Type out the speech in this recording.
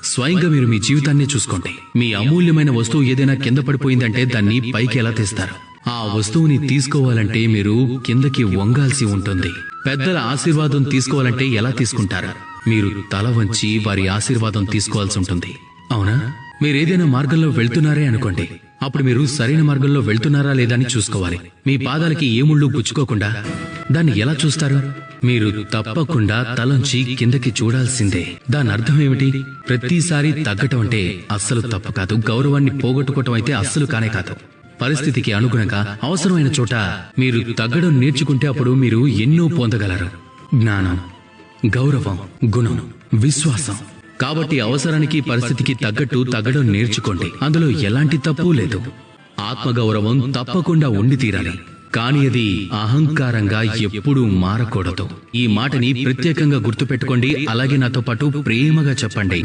స్వయంగా మీరు మీ జీవితాన్ని చూసుకోండి. మీ అమూల్యమైన వస్తువు ఏదైనా కింద పడిపోయిందంటే దాన్ని పైకి ఎలా తీస్తారు? ఆ వస్తువుని తీసుకోవాలంటే మీరు కిందకి వంగాల్సి ఉంటుంది. పెద్దల ఆశీర్వాదం తీసుకోవాలంటే ఎలా తీసుకుంటారు? మీరు తల వంచి వారి ఆశీర్వాదం తీసుకోవాల్సి ఉంటుంది. అవునా? మీరేదైనా మార్గంలో వెళ్తున్నారే అనుకోండి. అప్పుడు మీరు సరైన మార్గంలో వెళ్తున్నారా లేదా అని చూసుకోవాలి. మీ పాదాలకి ఏ ముళ్ళు గుచ్చుకోకుండా దాన్ని ఎలా చూస్తారు? మీరు తప్పకుండా తలంచి కిందకి చూడాల్సిందే. దాని అర్థం ఏమిటి? ప్రతిసారి తగ్గటం అంటే అస్సలు తప్పు కాదు. గౌరవాన్ని పోగొట్టుకోవటం అయితే అస్సలు కానే కాదు. పరిస్థితికి అనుగుణంగా అవసరమైన చోట మీరు తగ్గడం నేర్చుకుంటే అప్పుడు మీరు ఎన్నో పొందగలరు. జ్ఞానం, గౌరవం, గుణం, విశ్వాసం. కాబట్టి అవసరానికి పరిస్థితికి తగ్గట్టు తగ్గడం నేర్చుకోండి. అందులో ఎలాంటి తప్పు లేదు. ఆత్మగౌరవం తప్పకుండా ఉండి తీరాలి. కానీ అది అహంకారంగా ఎప్పుడూ మారకూడదు. ఈ మాటని ప్రత్యేకంగా గుర్తుపెట్టుకోండి. అలాగే నాతో పాటు ప్రేమగా చెప్పండి.